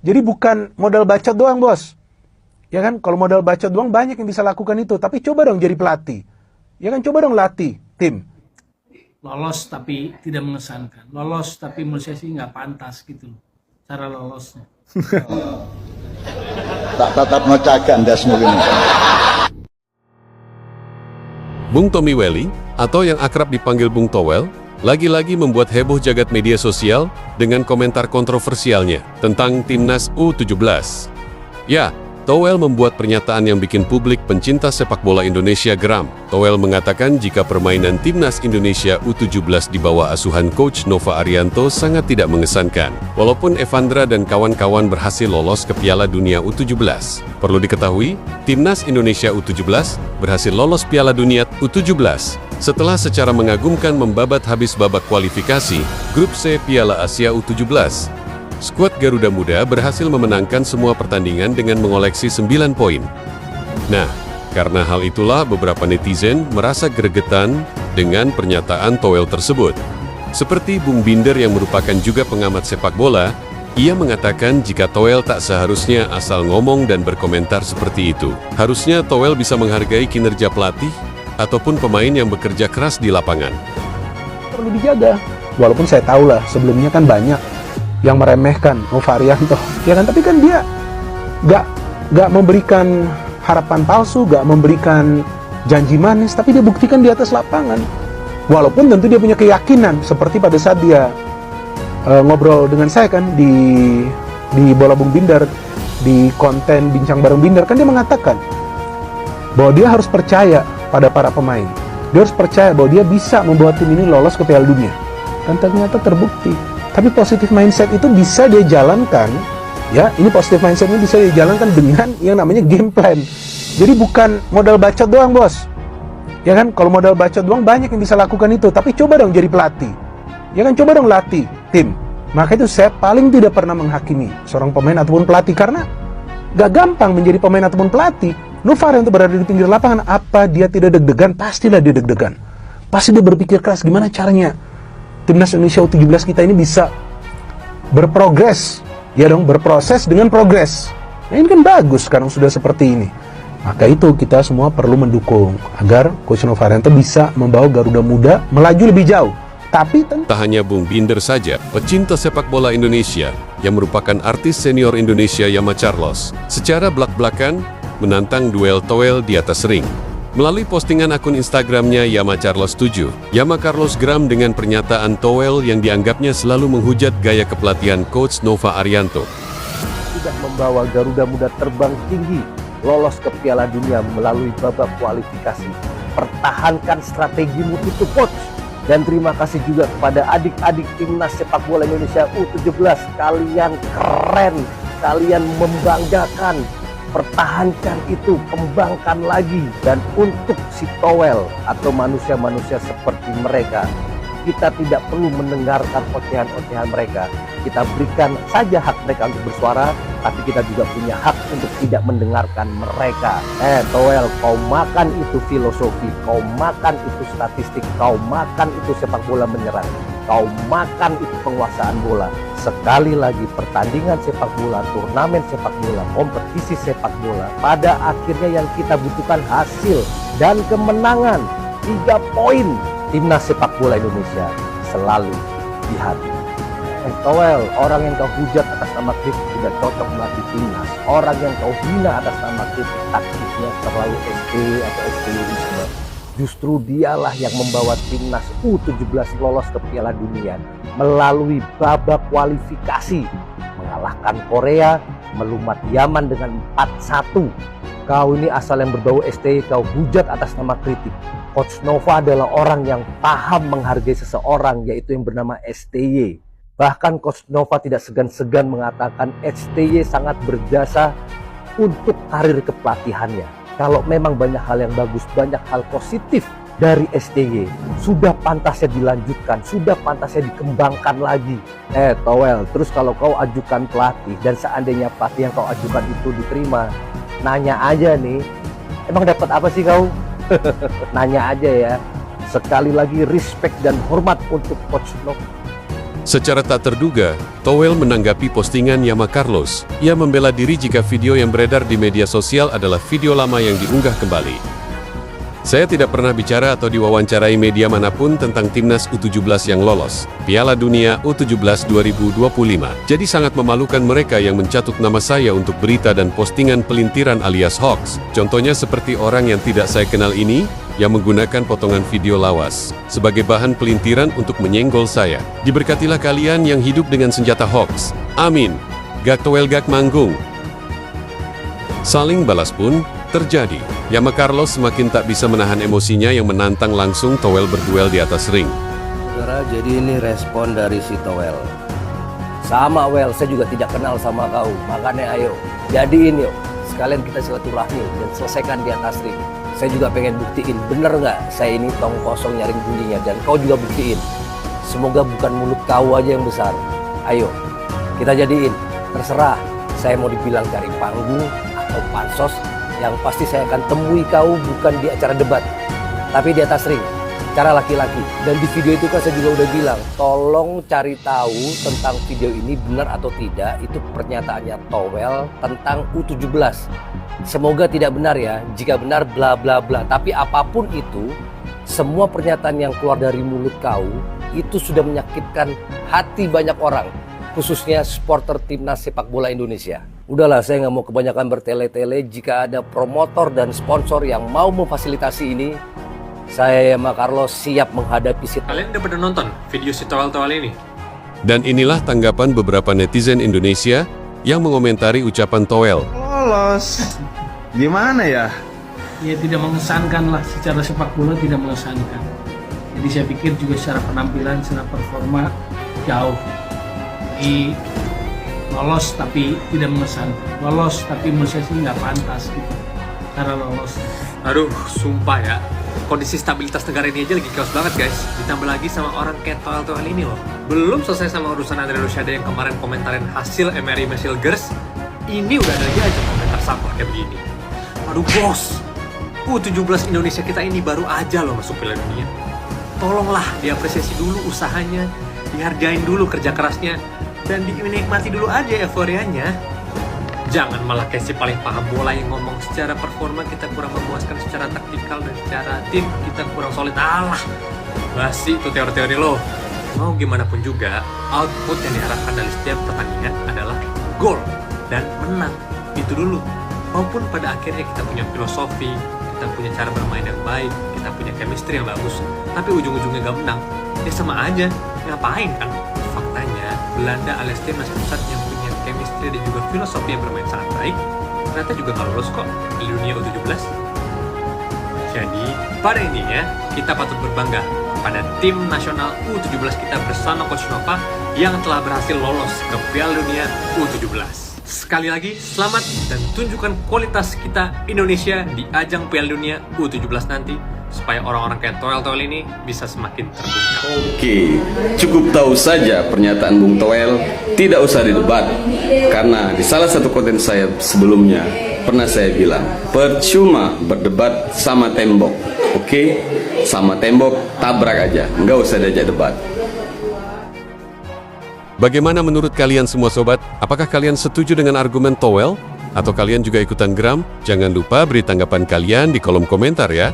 Jadi bukan modal bacot doang, bos. Ya kan, kalau modal bacot doang banyak yang bisa lakukan itu. Tapi coba dong jadi pelatih. Ya kan, coba dong latih tim. Lolos tapi tidak mengesankan. Lolos tapi menurut saya sih nggak pantas gitu loh. Cara lolosnya. Tak tatap ngecagan das mungkin. Bung Tommy Welly, atau yang akrab dipanggil Bung Towel, lagi-lagi membuat heboh jagat media sosial dengan komentar kontroversialnya tentang Timnas U17. Ya, Towel membuat pernyataan yang bikin publik pencinta sepak bola Indonesia geram. Towel mengatakan jika permainan Timnas Indonesia U17 di bawah asuhan Coach Nova Arianto sangat tidak mengesankan. Walaupun Evandra dan kawan-kawan berhasil lolos ke Piala Dunia U17. Perlu diketahui, Timnas Indonesia U17 berhasil lolos Piala Dunia U17 setelah secara mengagumkan membabat habis babak kualifikasi Grup C Piala Asia U17. Skuad Garuda Muda berhasil memenangkan semua pertandingan dengan mengoleksi 9 poin. Nah, karena hal itulah beberapa netizen merasa gregetan dengan pernyataan Towel tersebut. Seperti Bung Binder yang merupakan juga pengamat sepak bola, ia mengatakan jika Towel tak seharusnya asal ngomong dan berkomentar seperti itu. Harusnya Towel bisa menghargai kinerja pelatih ataupun pemain yang bekerja keras di lapangan. Perlu dijaga. Walaupun saya tahu lah, sebelumnya kan banyak yang meremehkan Nova Arianto, ya kan, tapi kan dia gak memberikan harapan palsu, gak memberikan janji manis, tapi dia buktikan di atas lapangan. Walaupun tentu dia punya keyakinan, seperti pada saat dia ngobrol dengan saya kan di Bola Bung Binder, di konten Bincang Bareng Binder, kan dia mengatakan bahwa dia harus percaya pada para pemain, dia harus percaya bahwa dia bisa membawa tim ini lolos ke Piala Dunia, dan ternyata terbukti. Tapi positive mindset itu bisa dia jalankan, ya, ini positive mindset ini bisa dia jalankan dengan yang namanya game plan. Jadi bukan modal bacot doang, bos. Ya kan, kalau modal bacot doang banyak yang bisa lakukan itu. Tapi coba dong jadi pelatih. Ya kan, coba dong latih tim. Maka itu saya paling tidak pernah menghakimi seorang pemain ataupun pelatih, karena gak gampang menjadi pemain ataupun pelatih. Nova Arianto berada di pinggir lapangan, apa dia tidak deg-degan? Pastilah dia deg-degan. Pasti dia berpikir keras gimana caranya Timnas Indonesia U17 kita ini bisa berprogres, ya dong, berproses dengan progres. Nah, ini kan bagus sekarang sudah seperti ini. Maka itu kita semua perlu mendukung agar Coach Nova Arianto bisa membawa Garuda Muda melaju lebih jauh. Tapi tak hanya Bung Binder saja, pecinta sepak bola Indonesia yang merupakan artis senior Indonesia Yama Charles secara belak-belakan menantang duel Towel di atas ring. Melalui postingan akun Instagramnya Yama Charles 7, Yama Carlos geram dengan pernyataan Towel yang dianggapnya selalu menghujat gaya kepelatihan Coach Nova Arianto. Sudah membawa Garuda Muda terbang tinggi, lolos ke Piala Dunia melalui babak kualifikasi. Pertahankan strategimu itu, Coach. Dan terima kasih juga kepada adik-adik Timnas Sepak Bola Indonesia U17. Kalian keren, kalian membanggakan. Pertahankan itu, kembangkan lagi. Dan untuk si Towel atau manusia-manusia seperti mereka, kita tidak perlu mendengarkan ocehan-ocehan mereka. Kita berikan saja hak mereka untuk bersuara, tapi kita juga punya hak untuk tidak mendengarkan mereka. Towel, kau makan itu filosofi, kau makan itu statistik, kau makan itu sepak bola menyerang, kau makan itu penguasaan bola. Sekali lagi, pertandingan sepak bola, turnamen sepak bola, kompetisi sepak bola, pada akhirnya yang kita butuhkan hasil dan kemenangan. 3 poin. Timnas sepak bola Indonesia selalu di hati. Towel, orang yang kau hujat atas nama kritik tidak cocok melatih timnas. Orang yang kau hina atas nama kritik taktiknya terlalu SD atau STIisme. Justru dialah yang membawa timnas U17 lolos ke Piala Dunia melalui babak kualifikasi, mengalahkan Korea, melumat Yaman dengan 4-1. Kau ini asal yang berbau STI, kau hujat atas nama kritik. Coach Nova adalah orang yang paham menghargai seseorang, yaitu yang bernama STY. Bahkan Coach Nova tidak segan-segan mengatakan STY sangat berjasa untuk karir kepelatihannya. Kalau memang banyak hal yang bagus, banyak hal positif dari STY, sudah pantasnya dilanjutkan, sudah pantasnya dikembangkan lagi. Towel, terus kalau kau ajukan pelatih dan seandainya pelatih yang kau ajukan itu diterima, nanya aja nih, emang dapat apa sih kau? Nanya aja ya. Sekali lagi respect dan hormat untuk Coach Nova. Secara tak terduga, Towel menanggapi postingan Yama Carlos. Ia membela diri jika video yang beredar di media sosial adalah video lama yang diunggah kembali. Saya tidak pernah bicara atau diwawancarai media manapun tentang timnas U17 yang lolos Piala Dunia U17 2025. Jadi sangat memalukan mereka yang mencatut nama saya untuk berita dan postingan pelintiran alias hoax. Contohnya seperti orang yang tidak saya kenal ini, yang menggunakan potongan video lawas sebagai bahan pelintiran untuk menyenggol saya. Diberkatilah kalian yang hidup dengan senjata hoax. Amin. Gak Towel gak manggung. Saling balas pun terjadi. Yama Carlos semakin tak bisa menahan emosinya yang menantang langsung Towel berduel di atas ring. Saudara, jadi ini respon dari si Towel. Sama Wel, saya juga tidak kenal sama kau. Makanya ayo, jadiin yuk. Sekalian kita silaturahmi dan selesaikan di atas ring. Saya juga pengen buktiin, bener nggak saya ini tong kosong nyaring bunyinya, dan kau juga buktiin. Semoga bukan mulut kau aja yang besar. Ayo, kita jadiin. Terserah, saya mau dibilang cari panggung atau pansos, yang pasti saya akan temui kau bukan di acara debat, tapi di atas ring, cara laki-laki. Dan di video itu kan saya juga udah bilang, tolong cari tahu tentang video ini benar atau tidak. Itu pernyataannya Towel tentang U17. Semoga tidak benar ya, jika benar bla bla bla. Tapi apapun itu, semua pernyataan yang keluar dari mulut kau itu sudah menyakitkan hati banyak orang, khususnya supporter timnas sepak bola Indonesia. Udahlah, saya nggak mau kebanyakan bertele-tele. Jika ada promotor dan sponsor yang mau memfasilitasi ini, saya Yama Carlos siap menghadapi Kalian udah pernah nonton video si Towel ini? Dan inilah tanggapan beberapa netizen Indonesia yang mengomentari ucapan Towel. Lolos. Gimana ya? Ya tidak mengesankan lah, secara sepak bola tidak mengesankan. Jadi saya pikir juga secara penampilan, secara performa jauh. Jadi lolos tapi tidak mengesankan. Lolos tapi menurut saya sih nggak pantas gitu cara lolos. Aduh, sumpah ya. Kondisi stabilitas negara ini aja lagi chaos banget guys. Ditambah lagi sama orang kayak Towel ini loh. Belum selesai sama urusan Andre Rosiade yang kemarin komentarin hasil MRI Mesil Girls. Ini udah ada lagi aja komentar sampah kayak begini. Aduh bos, U17 Indonesia kita ini baru aja loh masuk Piala Dunia. Tolonglah diapresiasi dulu usahanya, dihargain dulu kerja kerasnya, dan dinikmati dulu aja euforianya. Jangan malah kayak si paling paham bola yang ngomong secara performa kita kurang memuaskan, secara taktikal dan secara tim kita kurang solid. Alah, basi itu teori-teori lo. Mau gimana pun juga, output yang diharapkan dari setiap pertandingan adalah gol dan menang. Itu dulu. Maupun pada akhirnya kita punya filosofi, kita punya cara bermain yang baik, kita punya chemistry yang bagus, tapi ujung-ujungnya gak menang, ya sama aja. Ngapain kan? Faktanya, Belanda alias timnas pusat yang punya chemistry dan juga filosofi yang bermain sangat baik, ternyata juga gak lolos kok di dunia U17. Jadi, pada intinya, kita patut berbangga pada tim nasional U17 kita bersama Coach Nova yang telah berhasil lolos ke Piala Dunia U17. Sekali lagi, selamat dan tunjukkan kualitas kita Indonesia di ajang Piala Dunia U17 nanti, supaya orang-orang kayak Towel ini bisa semakin terbuka. Oke, cukup tahu saja pernyataan Bung Towel, tidak usah didebat. Karena di salah satu konten saya sebelumnya, pernah saya bilang, percuma berdebat sama tembok. Oke, sama tembok, tabrak aja, nggak usah diajak debat. Bagaimana menurut kalian semua sobat? Apakah kalian setuju dengan argumen Towel? Atau kalian juga ikutan geram? Jangan lupa beri tanggapan kalian di kolom komentar ya.